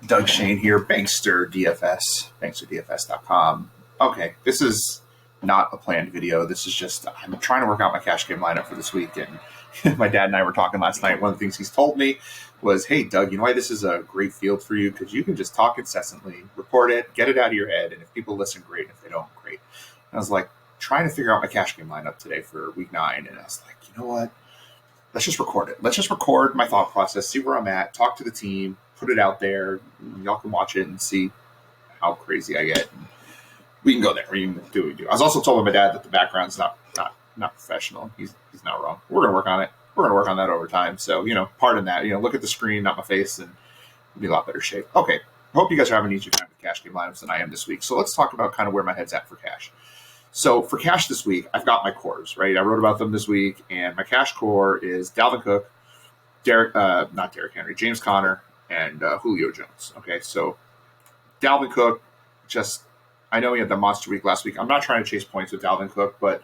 Doug Shane here, Bankster DFS, banksterdfs.com. Okay, this is not a planned video. This is just, I'm trying to work out my cash game lineup for this week. And my dad and I were talking last night. One of the things he's told me was, hey, Doug, you know why this is a great field for you? Because you can just talk incessantly, report it, get it out of your head. And if people listen, great. And if they don't, great. And I was like, trying to figure out my cash game lineup today for week 9. And I was like, you know what? Let's just record it. Let's just record my thought process, see where I'm at, talk to the team, put it out there. Y'all can watch it and see how crazy I get. And we can go there. We can do what we do. I was also told by my dad that the background's not professional. He's not wrong. We're going to work on it. We're going to work on that over time. So, pardon that. Look at the screen, not my face, and we'll be a lot better shape. Okay. Hope you guys are having an easier time with cash game lineups than I am this week. So let's talk about kind of where my head's at for cash. So for cash this week, I've got my cores, right? I wrote about them this week, and my cash core is Dalvin Cook, not Derrick Henry, James Conner, and Julio Jones. Okay, so Dalvin Cook, I know he had the monster week last week. I'm not trying to chase points with Dalvin Cook, but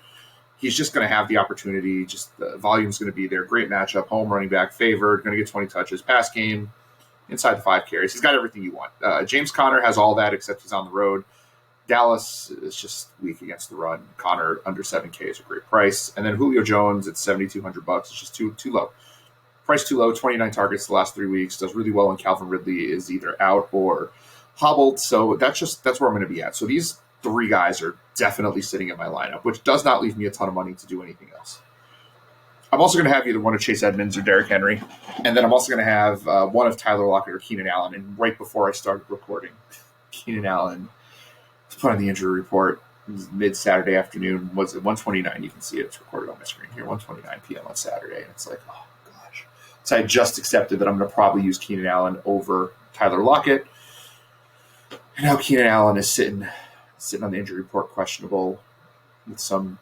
he's just going to have the opportunity. Just the volume's going to be there. Great matchup, home running back, favored, going to get 20 touches, pass game, inside the 5 carries. He's got everything you want. James Conner has all that, except he's on the road. Dallas is just weak against the run. Conner under 7K is a great price. And then Julio Jones at $7,200. It's just too low. Price too low, 29 targets the last 3 weeks. Does really well when Calvin Ridley is either out or hobbled. So that's where I'm going to be at. So these 3 guys are definitely sitting in my lineup, which does not leave me a ton of money to do anything else. I'm also going to have either one of Chase Edmonds or Derrick Henry. And then I'm also going to have one of Tyler Lockett or Keenan Allen. And right before I started recording, Keenan Allen put on the injury report mid-Saturday afternoon. Was it 1:29? You can see it. It's recorded on my screen here. 1:29 p.m. on Saturday. And it's like, oh, gosh. So I just accepted that I'm going to probably use Keenan Allen over Tyler Lockett. And now Keenan Allen is sitting on the injury report, questionable with some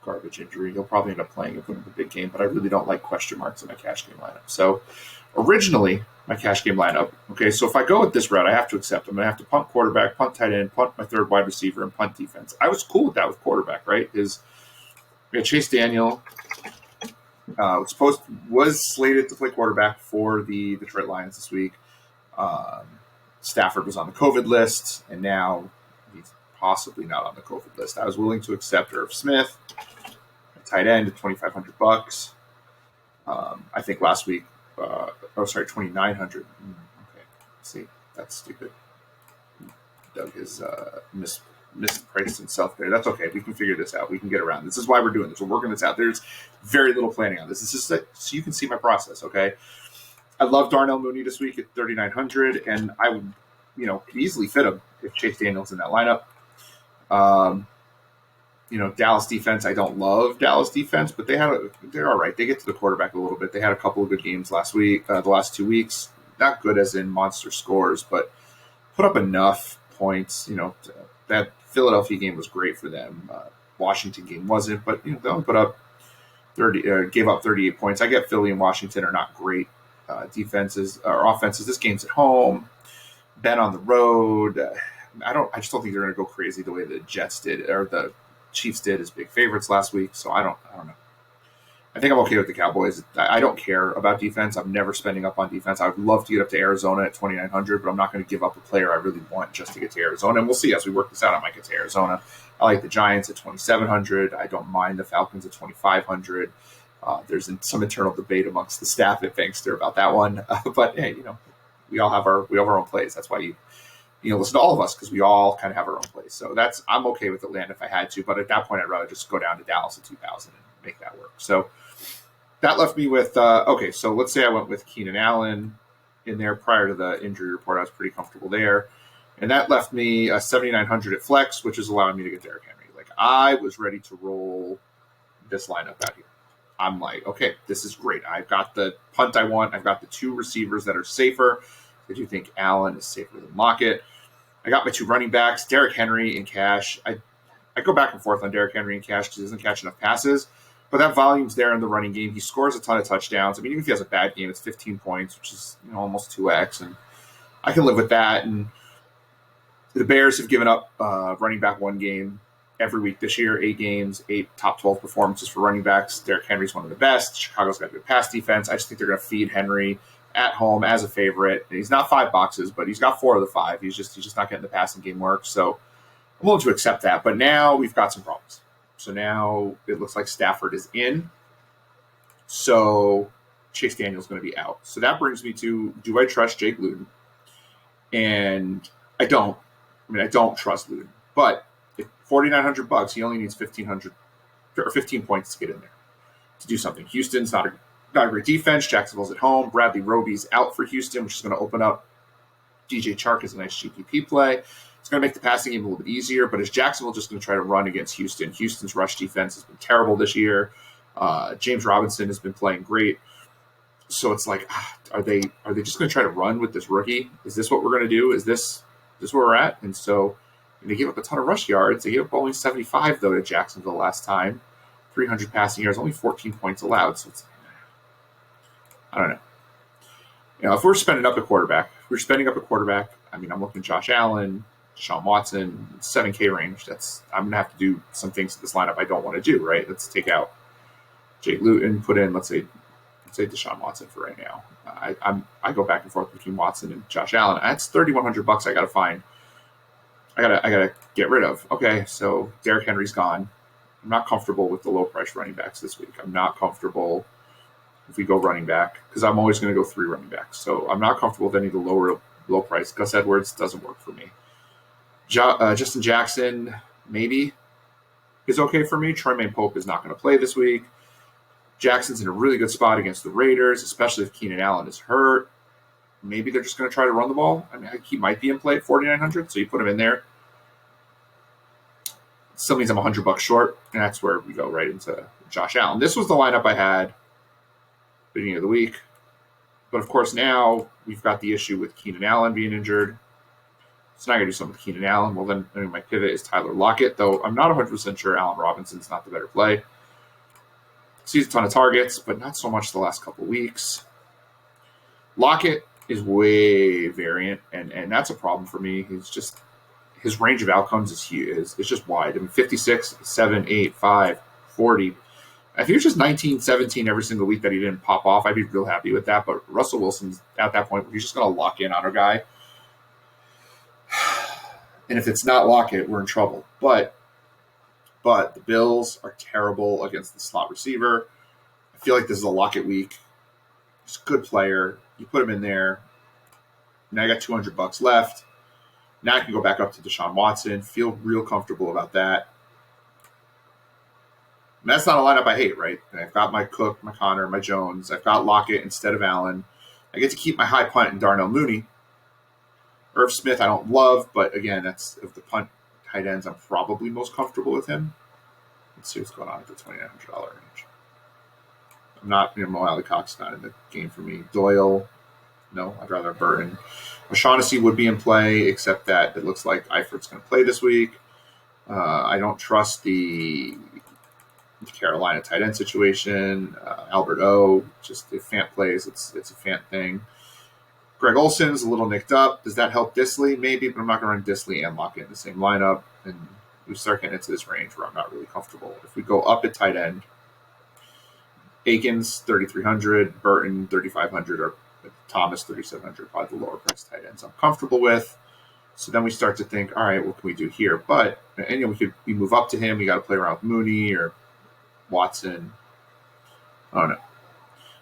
garbage injury. He'll probably end up playing if we have a big game, but I really don't like question marks in my cash game lineup. So originally, my cash game lineup. Okay, so if I go with this route, I have to accept. I'm going to have to punt quarterback, punt tight end, punt my third wide receiver, and punt defense. I was cool with that with quarterback, right? Because we had Chase Daniel, was slated to play quarterback for the Detroit Lions this week. Stafford was on the COVID list, and now he's possibly not on the COVID list. I was willing to accept Irv Smith, tight end at $2,500. I think last week. $2,900. Okay, see, that's stupid. Doug has mispriced himself there. That's okay. We can figure this out. We can get around. This is why we're doing this. We're working this out. There's very little planning on this. This is so you can see my process. Okay, I love Darnell Mooney this week at $3,900, and I would, could easily fit him if Chase Daniel's in that lineup. Dallas defense, I don't love Dallas defense, but they're all right. They get to the quarterback a little bit. They had a couple of good games last week, the last 2 weeks. Not good as in monster scores, but put up enough points. That Philadelphia game was great for them. Washington game wasn't, but they only put up 30, gave up 38 points. I get Philly and Washington are not great defenses or offenses. This game's at home. Ben on the road. I just don't think they're going to go crazy the way the Jets did or the Chiefs did as big favorites last week, so I don't know. I think I'm okay with the Cowboys. I don't care about defense. I'm never spending up on defense. I would love to get up to Arizona at $2,900, but I'm not going to give up a player I really want just to get to Arizona. And we'll see as we work this out. I might get to Arizona. I like the Giants at $2,700. I don't mind the Falcons at $2,500. There's some internal debate amongst the staff at Bankster about that one, but hey, we all have our own plays. That's why you listen to all of us because we all kind of have our own place. So I'm okay with Atlanta if I had to, but at that point, I'd rather just go down to Dallas at 2,000 and make that work. So that left me with, okay, so let's say I went with Keenan Allen in there prior to the injury report. I was pretty comfortable there. And that left me a $7,900 at flex, which is allowing me to get Derrick Henry. Like I was ready to roll this lineup out here. I'm like, okay, this is great. I've got the punt I want. I've got the 2 receivers that are safer. I do think Allen is safer than Lockett. I got my 2 running backs, Derrick Henry in cash. I go back and forth on Derrick Henry in cash because he doesn't catch enough passes, but that volume's there in the running game. He scores a ton of touchdowns. I mean, even if he has a bad game, it's 15 points, which is almost 2x, and I can live with that. And the Bears have given up running back 1 game every week this year, 8 games, 8 top 12 performances for running backs. Derrick Henry's one of the best. Chicago's got a good pass defense. I just think they're going to feed Henry at home as a favorite. And he's not $5, but he's got 4 of the 5. He's just not getting the passing game work. So I'm willing to accept that. But now we've got some problems. So now it looks like Stafford is in. So Chase Daniel's going to be out. So that brings me to, do I trust Jake Luton? And I don't. I mean, I don't trust Luton. But if $4,900, he only needs 1,500 or 15 points to get in there to do something. Houston's not a great defense. Jacksonville's at home. Bradley Roby's out for Houston, which is going to open up DJ Chark as a nice GPP play. It's going to make the passing game a little bit easier, but is Jacksonville just going to try to run against Houston? Houston's rush defense has been terrible this year. James Robinson has been playing great. So it's like, are they just going to try to run with this rookie? Is this what we're going to do? Is this where we're at? And so they gave up a ton of rush yards. They gave up only 75, though, to Jacksonville last time. 300 passing yards, only 14 points allowed. So it's, I don't know. You know, if we're spending up a quarterback, I mean, I'm looking at Josh Allen, Deshaun Watson, 7K range. I'm going to have to do some things to this lineup I don't want to do, right? Let's take out Jake Luton, put in, let's say Deshaun Watson for right now. I go back and forth between Watson and Josh Allen. That's $3,100 I got to find. I gotta get rid of. Okay, so Derrick Henry's gone. I'm not comfortable with the low price running backs this week. I'm not comfortable if we go running back because I'm always going to go 3 running backs. So I'm not comfortable with any of the low price. Gus Edwards doesn't work for me. Justin Jackson maybe is okay for me. Troymaine Pope is not going to play this week. Jackson's in a really good spot against the Raiders, especially if Keenan Allen is hurt. Maybe they're just going to try to run the ball. I mean, he might be in play at 4,900, so you put him in there. Still means I'm $100 short, and that's where we go right into Josh Allen. This was the lineup I had beginning of the week. But, of course, now we've got the issue with Keenan Allen being injured. So now I got to do something with Keenan Allen. Well, then my pivot is Tyler Lockett, though I'm not 100% sure Allen Robinson's not the better play. Sees a ton of targets, but not so much the last couple weeks. Lockett is way variant, and that's a problem for me. His range of outcomes is huge. It's just wide. I mean, 56, 7, 8, 5, 40. If he was just 19, 17 every single week that he didn't pop off, I'd be real happy with that. But Russell Wilson's at that point where he's just going to lock in on our guy. And if it's not Lockett, we're in trouble. But the Bills are terrible against the slot receiver. I feel like this is a Lockett week. He's a good player. You put him in there. Now I got $200 left. Now I can go back up to Deshaun Watson. Feel real comfortable about that. And that's not a lineup I hate, right? And I've got my Cook, my Connor, my Jones. I've got Lockett instead of Allen. I get to keep my high punt in Darnell Mooney. Irv Smith I don't love, but again, that's of the punt tight ends, I'm probably most comfortable with him. Let's see what's going on at the $2,900 range. I'm not, Mo Alley-Cox not in the game for me. Doyle, no, I'd rather Burton. O'Shaughnessy would be in play, except that it looks like Eifert's going to play this week. I don't trust the Carolina tight end situation. Albert O, just if Fant plays, it's a Fant thing. Greg Olson's a little nicked up. Does that help Disley? Maybe, but I'm not going to run Disley and Lockett in the same lineup. And we start getting into this range where I'm not really comfortable. If we go up at tight end, Akins, 3,300, Burton, 3,500, or Thomas, 3,700, probably the lower price tight ends I'm comfortable with. So then we start to think, all right, what can we do here? But, and we move up to him. We got to play around with Mooney or Watson. I don't know.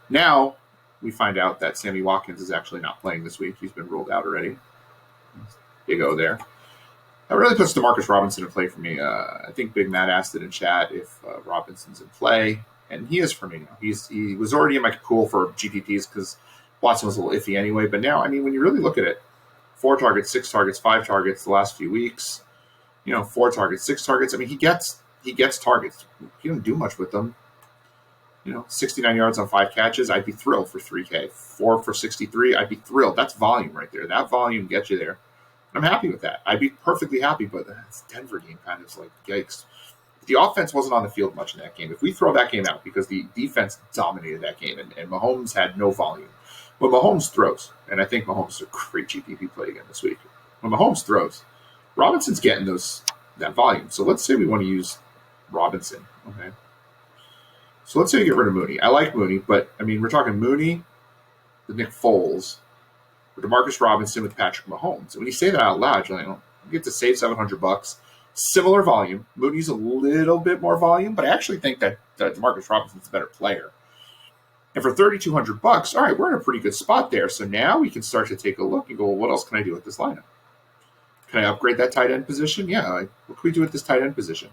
Now we find out that Sammy Watkins is actually not playing this week. He's been ruled out already. Big O there. That really puts DeMarcus Robinson in play for me. I think Big Matt asked it in chat if Robinson's in play, and he is for me now. He was already in my pool for GPPs because Watson was a little iffy anyway. But now, I mean, when you really look at it, 4 targets, 6 targets, 5 targets the last few weeks. 4 targets, 6 targets. I mean, he gets targets. He didn't do much with them. 69 yards on 5 catches. I'd be thrilled for 3K. 4 for 63. I'd be thrilled. That's volume right there. That volume gets you there. I'm happy with that. I'd be perfectly happy, but that's Denver game kind of like, yikes. The offense wasn't on the field much in that game. If we throw that game out because the defense dominated that game and Mahomes had no volume. When Mahomes throws, and I think Mahomes is a great GPP play again this week. When Mahomes throws, Robinson's getting that volume. So let's say we want to use Robinson. Okay. So let's say we get rid of Mooney. I like Mooney, but I mean, we're talking Mooney, with Nick Foles or Demarcus Robinson with Patrick Mahomes. And when you say that out loud, you're like, oh, you get to save $700. Similar volume. Moody's a little bit more volume, but I actually think that Demarcus Robinson's a better player. And for $3,200, all right, we're in a pretty good spot there. So now we can start to take a look and go, well, what else can I do with this lineup? Can I upgrade that tight end position? Yeah, what can we do with this tight end position?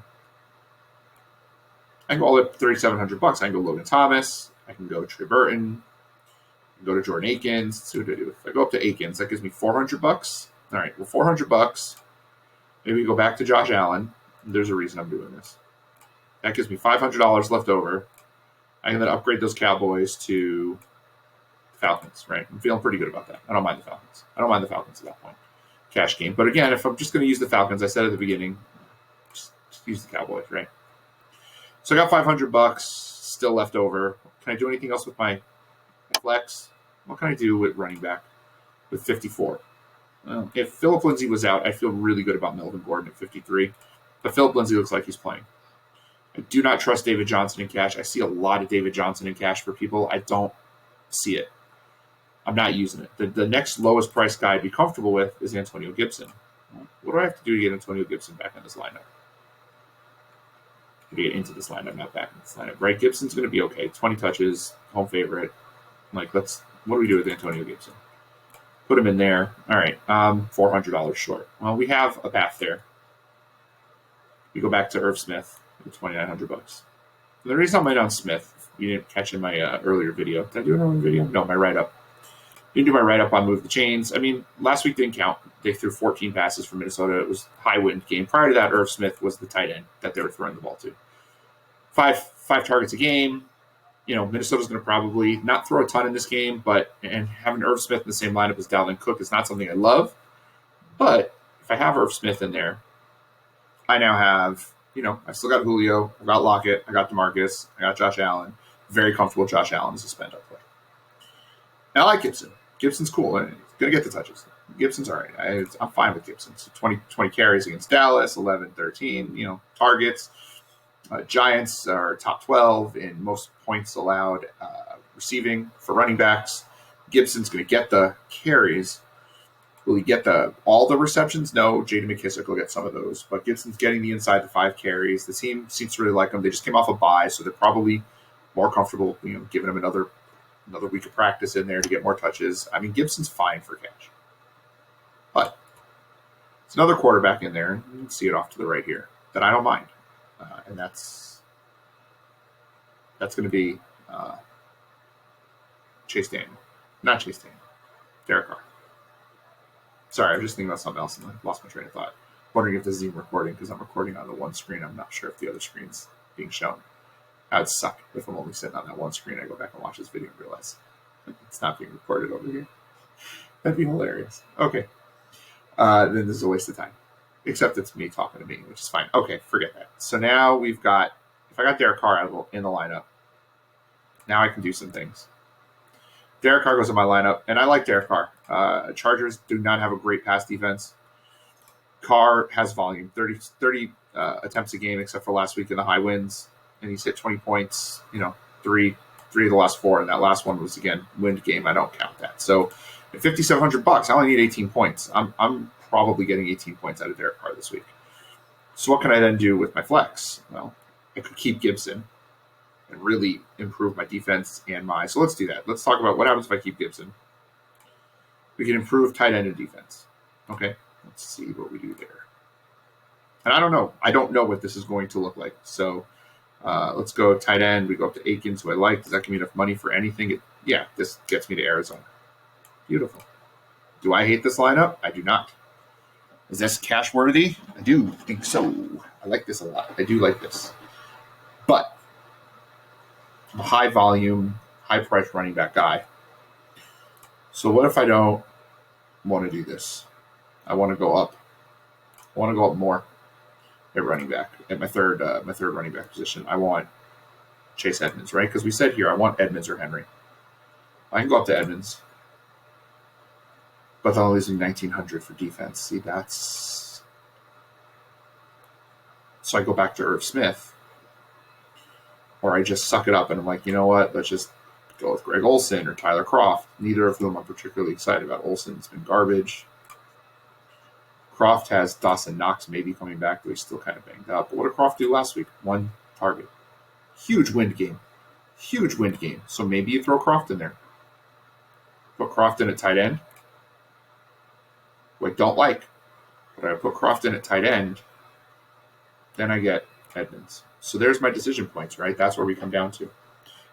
I can go all up $3,700. I can go Logan Thomas. I can go Trey Burton. I can go to Jordan Akins. Let's see what I do. If I go up to Akins, that gives me $400. All right, well, $400. Maybe we go back to Josh Allen. There's a reason I'm doing this. That gives me $500 left over. I can then upgrade those Cowboys to Falcons, right? I'm feeling pretty good about that. I don't mind the Falcons. I don't mind the Falcons at that point. Cash game. But again, if I'm just going to use the Falcons, I said at the beginning, just use the Cowboys, right? So I got $500 still left over. Can I do anything else with my flex? What can I do with running back with 54? Well, if Phillip Lindsay was out, I feel really good about Melvin Gordon at 53. But Phillip Lindsay looks like he's playing. I do not trust David Johnson in cash. I see a lot of David Johnson in cash for people. I don't see it. I'm not using it. The next lowest price guy I'd be comfortable with is Antonio Gibson. What do I have to do to get Antonio Gibson back in this lineup? To get into this lineup, not back in this lineup. Right, Gibson's going to be okay. 20 touches, home favorite. What do we do with Antonio Gibson? Put him in there. All right, $400 short. Well, we have a path there. We go back to Irv Smith with $2,900. The reason I'm on Smith, you didn't catch in my earlier video. Did I do an earlier video? No, my write-up. Didn't do my write-up on Move the Chains. I mean, last week didn't count. They threw 14 passes for Minnesota. It was a high-wind game. Prior to that, Irv Smith was the tight end that they were throwing the ball to. Five targets a game. Minnesota's going to probably not throw a ton in this game, and having Irv Smith in the same lineup as Dalvin Cook is not something I love. But if I have Irv Smith in there, I now have, I still got Julio, I got Lockett, I got DeMarcus, I got Josh Allen. Very comfortable with Josh Allen as a spend-up play. And I like Gibson. Gibson's cool. He's going to get the touches. Gibson's all right. I'm fine with Gibson. So 20 carries against Dallas, 11, 13, targets. Giants are top 12 in most points allowed receiving for running backs. Gibson's going to get the carries. Will he get all the receptions? No. J.D. McKissick will get some of those. But Gibson's getting the inside the 5 carries. The team seems to really like him. They just came off a bye, so they're probably more comfortable, giving him another week of practice in there to get more touches. I mean, Gibson's fine for cash. But it's another quarterback in there. You can see it off to the right here that I don't mind. And that's going to be Chase Daniel. Not Chase Daniel. Derek Carr. Sorry, I was just thinking about something else and I lost my train of thought. Wondering if this is even recording because I'm recording on the one screen. I'm not sure if the other screen's being shown. That would suck if I'm only sitting on that one screen. I go back and watch this video and realize it's not being recorded over here. That'd be hilarious. Okay. Then this is a waste of time. Except it's me talking to me, which is fine. Okay, forget that. So now we've got, if I got Derek Carr in the lineup, now I can do some things. Derek Carr goes in my lineup, and I like Derek Carr. Chargers do not have a great pass defense. Carr has volume, 30 attempts a game, except for last week in the high winds, and he's hit 20 points, three of the last 4, and that last one was, again, wind game. I don't count that. So at $5,700, I only need 18 points. I'm probably getting 18 points out of Derek Carr this week. So what can I then do with my flex? Well, I could keep Gibson and really improve my defense so let's do that. Let's talk about what happens if I keep Gibson. We can improve tight end and defense. Okay, let's see what we do there. And I don't know. I don't know what this is going to look like. So let's go tight end. We go up to Akins, who I like. Does that give me enough money for anything? This gets me to Arizona. Beautiful. Do I hate this lineup? I do not. Is this cash worthy? I do think so. I like this a lot. I do like this. But I'm a high volume, high price running back guy. So what if I don't want to do this? I want to go up. I want to go up more at running back, at my third running back position. I want Chase Edmonds, right? Because we said here I want Edmonds or Henry. I can go up to Edmonds. But I'm losing $1,900 for defense. See, that's... So I go back to Irv Smith. Or I just suck it up and I'm like, you know what? Let's just go with Greg Olson or Tyler Croft. Neither of them I'm particularly excited about. Olson's been garbage. Croft has Dawson Knox maybe coming back, but he's still kind of banged up. But what did Croft do last week? 1 target. Huge wind game. Huge wind game. So maybe you throw Croft in there. Put Croft in at tight end. What I don't like, but I put Croft in at tight end, then I get Edmonds. So there's my decision points, right? That's where we come down to.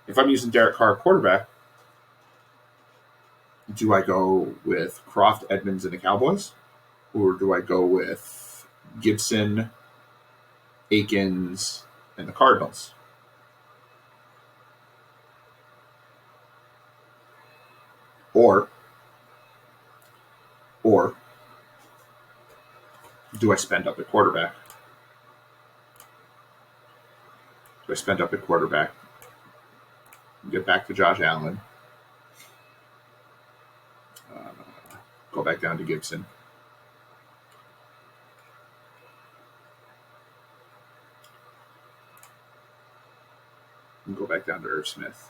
If I'm using Derek Carr quarterback, do I go with Croft, Edmonds, and the Cowboys? Or do I go with Gibson, Akins, and the Cardinals? Or do I spend up at quarterback? Do I spend up at quarterback? Get back to Josh Allen. Go back down to Gibson. And go back down to Irv Smith.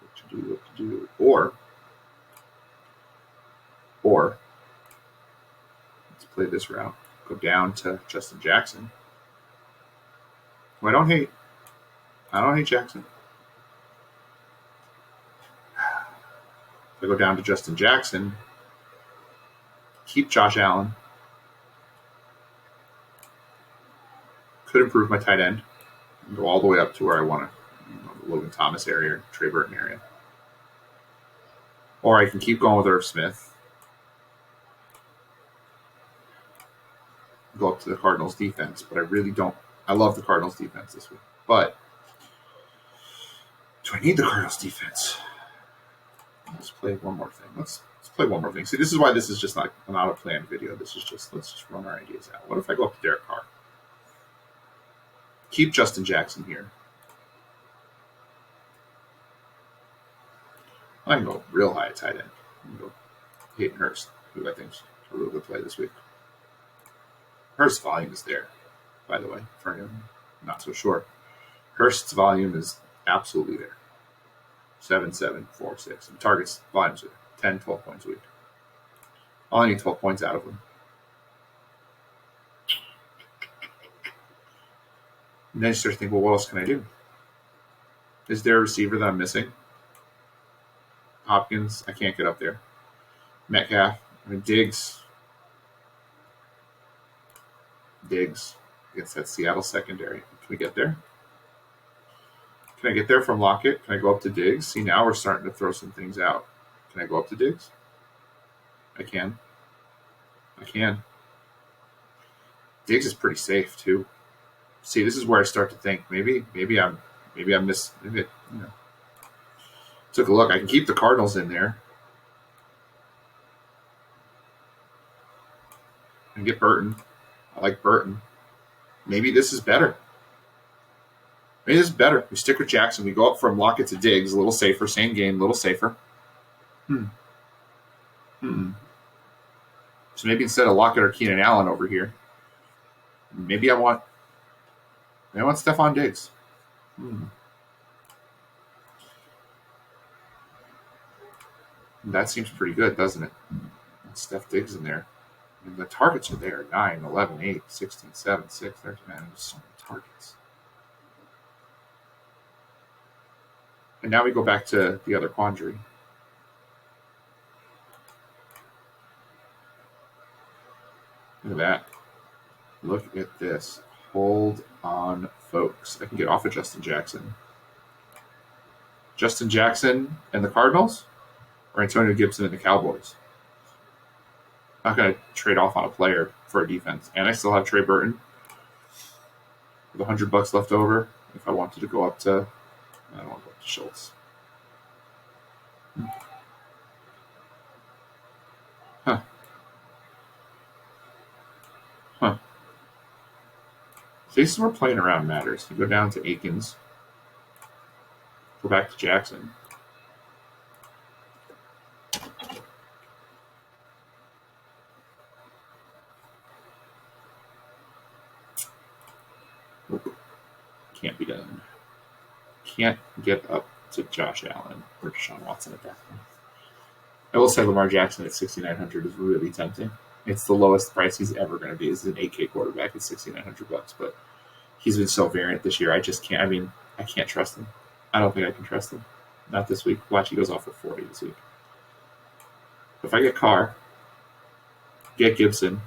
What to do. Or let's play this route. Go down to Justin Jackson. Who I don't hate Jackson. If I go down to Justin Jackson, keep Josh Allen. Could improve my tight end and go all the way up to where I want to, the Logan Thomas area, Trey Burton area. Or I can keep going with Irv Smith. Go up to the Cardinals defense, but I really don't. I love the Cardinals defense this week. But do I need the Cardinals defense? Let's play one more thing. Let's play one more thing. See, this is why this is just not a planned video. This is just, let's just run our ideas out. What if I go up to Derek Carr? Keep Justin Jackson here. I can go real high at tight end. I can go Hayden Hurst, who I think is a real good play this week. Hurst's volume is there, by the way, for him. Not so sure. Hurst's volume is absolutely there. 7, 7, 4, 6. And targets volumes are 10, 12 points a week. I only need 12 points out of him. And then you start to think, well, what else can I do? Is there a receiver that I'm missing? Hopkins, I can't get up there. Metcalf, Diggs against that Seattle secondary. Can we get there? Can I get there from Lockett? Can I go up to Diggs? See, now we're starting to throw some things out. Can I go up to Diggs? I can. Diggs is pretty safe too. See, this is where I start to think maybe I'm took a look. I can keep the Cardinals in there and get Burton. I like Burton. Maybe this is better. We stick with Jackson. We go up from Lockett to Diggs, a little safer. Same game, a little safer. So maybe instead of Lockett or Keenan Allen over here, maybe I want Stephon Diggs. That seems pretty good, doesn't it? Steph Diggs in there. I mean, the targets are there. 9, 11, 8, 16, 7, 6, 13. Man, there's so many targets. And now we go back to the other quandary. Look at that. Look at this. Hold on, folks. I can get off of Justin Jackson. Justin Jackson and the Cardinals, or Antonio Gibson and the Cowboys? I'm not going to trade off on a player for a defense. And I still have Trey Burton with $100 left over if I wanted to go up to, I don't want to go up to Schultz. So this is where playing around matters. You go down to Akins. Go back to Jackson. get up to Josh Allen or Deshaun Watson at that point. I will say Lamar Jackson at 6,900 is really tempting. It's the lowest price he's ever going to be. Is an 8K quarterback at $6,900, but he's been so variant this year. I just can't. I mean, I can't trust him. I don't think I can trust him. Not this week. Watch, he goes off for 40 this week. If I get Carr, get Gibson,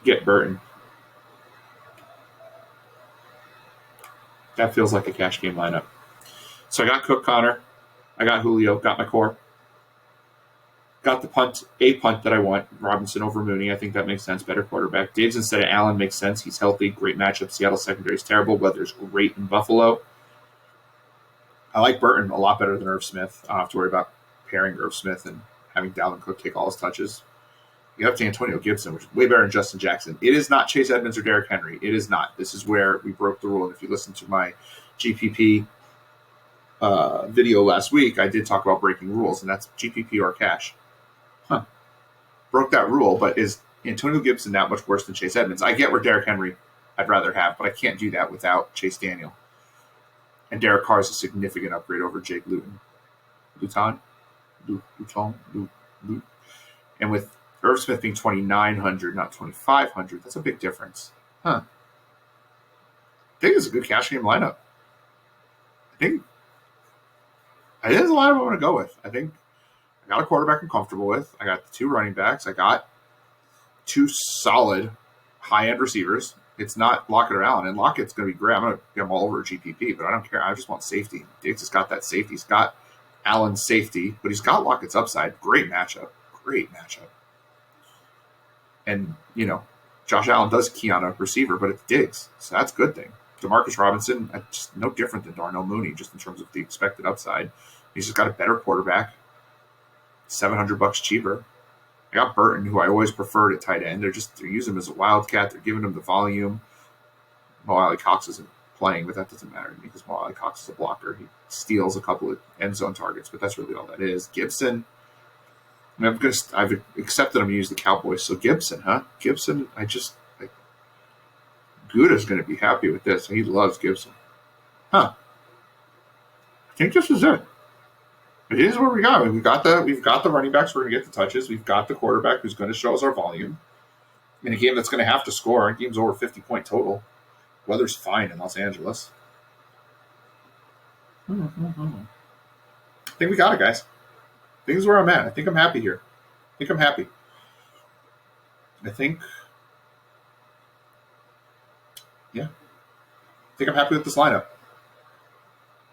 get Burton, that feels like a cash game lineup. So I got Cook, Connor, I got Julio, got my core, got the punt that I want. Robinson over Mooney. I think that makes sense. Better quarterback. Diggs instead of Allen makes sense. He's healthy. Great matchup. Seattle secondary is terrible. Weather's great in Buffalo. I like Burton a lot better than Irv Smith. I don't have to worry about pairing Irv Smith and having Dalvin Cook take all his touches. You have to Antonio Gibson, which is way better than Justin Jackson. It is not Chase Edmonds or Derrick Henry. It is not. This is where we broke the rule. And if you listen to my GPP video last week, I did talk about breaking rules, and that's GPP or cash. Broke that rule, but is Antonio Gibson that much worse than Chase Edmonds? I get where Derrick Henry I'd rather have, but I can't do that without Chase Daniel. And Derek Carr is a significant upgrade over Jake Luton. And with Irv Smith being 2,900, not 2,500, that's a big difference. I think it's a good cash game lineup. I think it's a lineup I want to go with. I think I got a quarterback I'm comfortable with. I got the 2 running backs. I got 2 solid high-end receivers. It's not Lockett or Allen, and Lockett's going to be great. I'm going to get him all over GPP, but I don't care. I just want safety. Diggs has got that safety. He's got Allen's safety, but he's got Lockett's upside. Great matchup. And, Josh Allen does key on a receiver, but it's Diggs, so that's a good thing. Demarcus Robinson, just no different than Darnell Mooney, just in terms of the expected upside. He's just got a better quarterback, $700 cheaper. I got Burton, who I always preferred at tight end. They're using him as a wildcat. They're giving him the volume. Mo Cox isn't playing, but that doesn't matter to me because Mo Cox is a blocker. He steals a couple of end zone targets, but that's really all that is. Gibson, I've accepted I'm going to use the Cowboys. So Gibson, Gibson, Guda's going to be happy with this. He loves Gibson. I think this is it. It is where we got. We've got the running backs. We're going to get the touches. We've got the quarterback who's going to show us our volume in a game that's going to have to score. A game's over 50-point total. Weather's fine in Los Angeles. I think we got it, guys. I think this is where I'm at. I think I'm happy here. I think I'm happy with this lineup.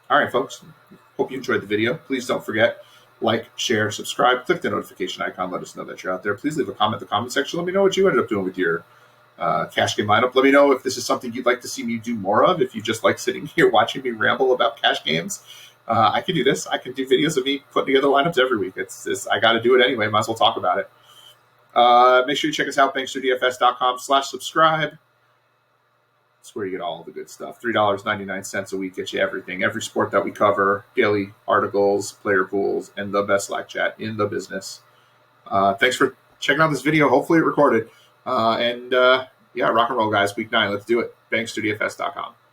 All right, folks. Hope you enjoyed the video. Please don't forget, like, share, subscribe, click the notification icon. Let us know that you're out there. Please leave a comment in the comment section. Let me know what you ended up doing with your cash game lineup. Let me know if this is something you'd like to see me do more of. If you just like sitting here watching me ramble about cash games, I can do this. I can do videos of me putting together lineups every week. I got to do it anyway. Might as well talk about it. Make sure you check us out, banksterdfs.com/subscribe. That's where you get all the good stuff. $3.99 a week gets you everything. Every sport that we cover, daily articles, player pools, and the best Slack chat in the business. Thanks for checking out this video. Hopefully it recorded. Rock and roll, guys. Week 9. Let's do it. Banksterdfs.com.